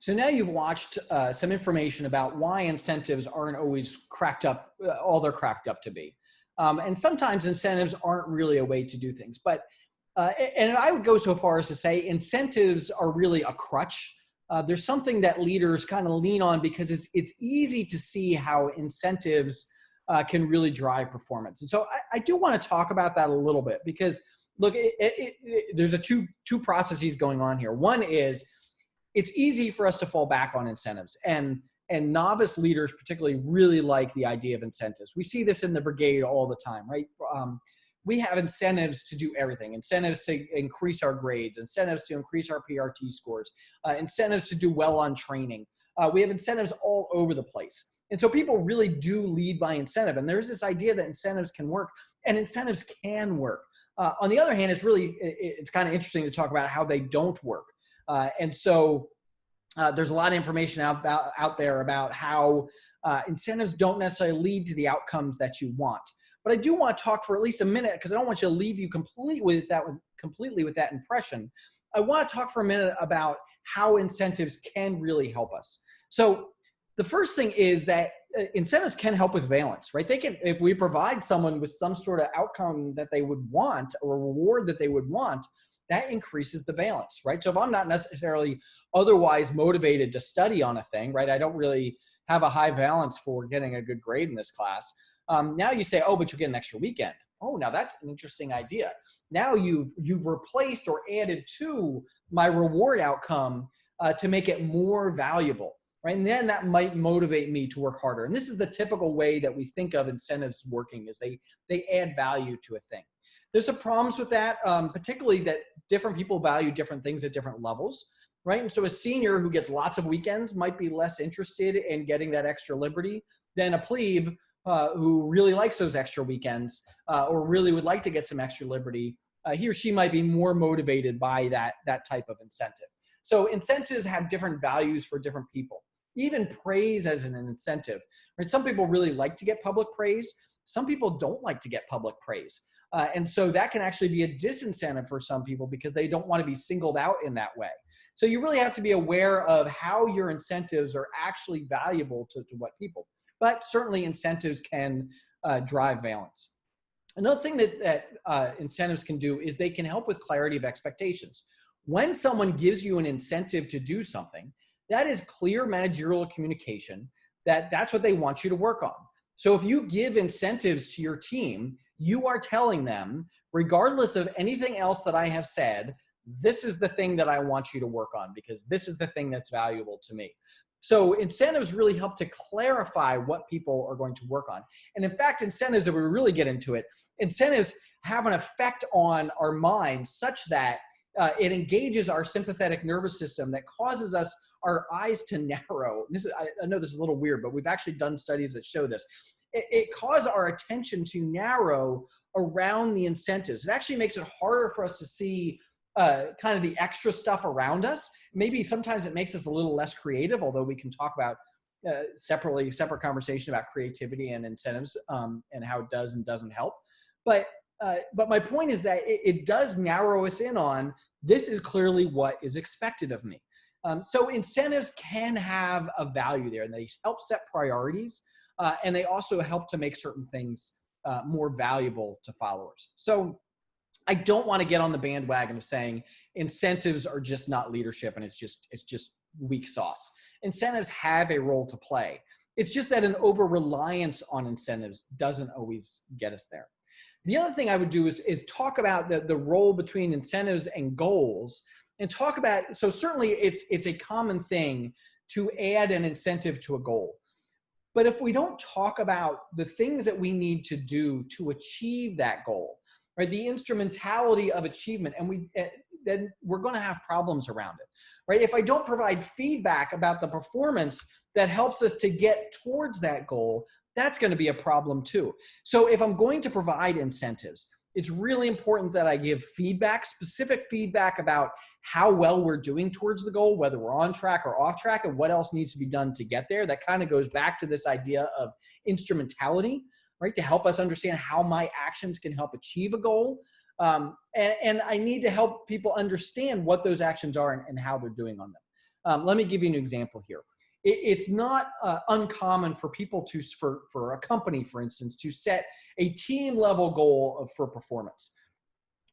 So now you've watched some information about why incentives aren't always cracked up, all they're cracked up to be. And sometimes incentives aren't really a way to do things. But and I would go so far as to say incentives are really a crutch. There's something that leaders kind of lean on because it's easy to see how incentives can really drive performance. And so I do want to talk about that a little bit because look, there's two processes going on here. One is it's easy for us to fall back on incentives, and novice leaders particularly really like the idea of incentives. We see this in the brigade all the time, right? We have incentives to do everything, incentives to increase our grades, incentives to increase our PRT scores, incentives to do well on training. We have incentives all over the place. And so people really do lead by incentive. And there's this idea that incentives can work, and incentives can work. On the other hand, it's kind of interesting to talk about how they don't work. And so there's a lot of information out there about how incentives don't necessarily lead to the outcomes that you want. But I do want to talk for at least a minute, because I don't want you to leave you completely with that impression. I want to talk for a minute about how incentives can really help us. So the first thing is that incentives can help with valence, right? They can, if we provide someone with some sort of outcome that they would want or reward that they would want, that increases the valence, right? So if I'm not necessarily otherwise motivated to study on a thing, right? I don't really have a high valence for getting a good grade in this class. Now you say, oh, but you get an extra weekend. Oh, now that's an interesting idea. Now you've replaced or added to my reward outcome to make it more valuable, right? And then that might motivate me to work harder. And this is the typical way that we think of incentives working, is they add value to a thing. There's some problems with that, particularly that different people value different things at different levels, right? And so a senior who gets lots of weekends might be less interested in getting that extra liberty than a plebe who really likes those extra weekends or really would like to get some extra liberty. He or she might be more motivated by that type of incentive. So incentives have different values for different people. Even praise as an incentive, right? Some people really like to get public praise. Some people don't like to get public praise. And so that can actually be a disincentive for some people because they don't want to be singled out in that way. So you really have to be aware of how your incentives are actually valuable to what people. But certainly incentives can drive valence. Another thing that incentives can do is they can help with clarity of expectations. When someone gives you an incentive to do something, that is clear managerial communication that that's what they want you to work on. So if you give incentives to your team, you are telling them, regardless of anything else that I have said, this is the thing that I want you to work on because this is the thing that's valuable to me. So incentives really help to clarify what people are going to work on. And in fact, incentives, if we really get into it, incentives have an effect on our mind such that it engages our sympathetic nervous system that causes us our eyes to narrow. I know this is a little weird, but we've actually done studies that show this. It causes our attention to narrow around the incentives. It actually makes it harder for us to see kind of the extra stuff around us. Maybe sometimes it makes us a little less creative, although we can talk about separate conversation about creativity and incentives and how it does and doesn't help. But my point is that it does narrow us in on, this is clearly what is expected of me. So incentives can have a value there, and they help set priorities, and they also help to make certain things more valuable to followers. So I don't want to get on the bandwagon of saying incentives are just not leadership and it's just weak sauce. Incentives have a role to play. It's just that an over-reliance on incentives doesn't always get us there. The other thing I would do is talk about the role between incentives and goals, and talk about, so certainly it's a common thing to add an incentive to a goal. But if we don't talk about the things that we need to do to achieve that goal, right, the instrumentality of achievement, and then we're going to have problems around it, right? If I don't provide feedback about the performance that helps us to get towards that goal, that's going to be a problem too. So if I'm going to provide incentives, it's really important that I give feedback, specific feedback about how well we're doing towards the goal, whether we're on track or off track, and what else needs to be done to get there. That kind of goes back to this idea of instrumentality, right? To help us understand how my actions can help achieve a goal. And I need to help people understand what those actions are and how they're doing on them. Let me give you an example here. It's not uncommon for people to, for a company, for instance, to set a team level goal for performance.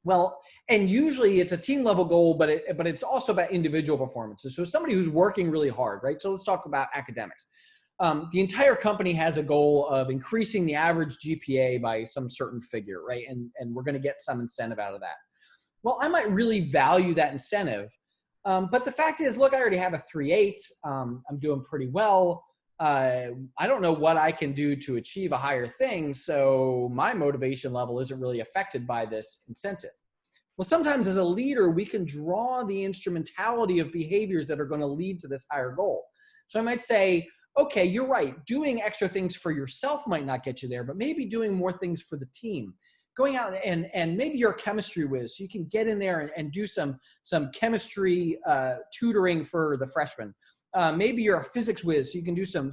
Well, and usually it's a team level goal, but it's also about individual performances. So somebody who's working really hard, right? So let's talk about academics. The entire company has a goal of increasing the average GPA by some certain figure, right? And we're going to get some incentive out of that. Well, I might really value that incentive. But the fact is, look, I already have a 3.8. I'm doing pretty well. I don't know what I can do to achieve a higher thing. So my motivation level isn't really affected by this incentive. Well, sometimes as a leader, we can draw the instrumentality of behaviors that are going to lead to this higher goal. So I might say, okay, you're right. Doing extra things for yourself might not get you there, but maybe doing more things for the team. Going out and maybe you're a chemistry whiz, so you can get in there and do some chemistry tutoring for the freshmen. Maybe you're a physics whiz, so you can do some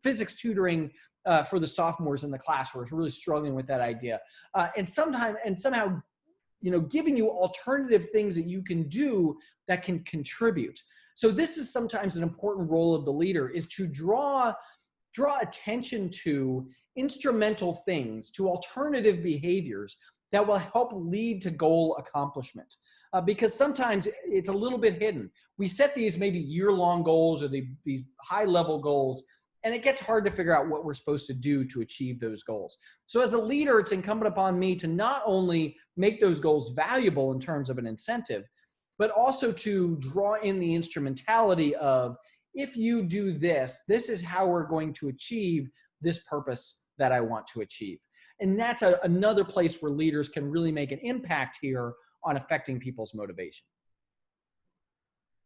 physics tutoring for the sophomores in the class who are really struggling with that idea. And somehow, giving you alternative things that you can do that can contribute. So this is sometimes an important role of the leader, is to draw attention to instrumental things, to alternative behaviors that will help lead to goal accomplishment. Because sometimes it's a little bit hidden. We set these maybe year-long goals or these high-level goals, and it gets hard to figure out what we're supposed to do to achieve those goals. So as a leader, it's incumbent upon me to not only make those goals valuable in terms of an incentive, but also to draw in the instrumentality of, if you do this, this is how we're going to achieve this purpose that I want to achieve. And that's another place where leaders can really make an impact here on affecting people's motivation.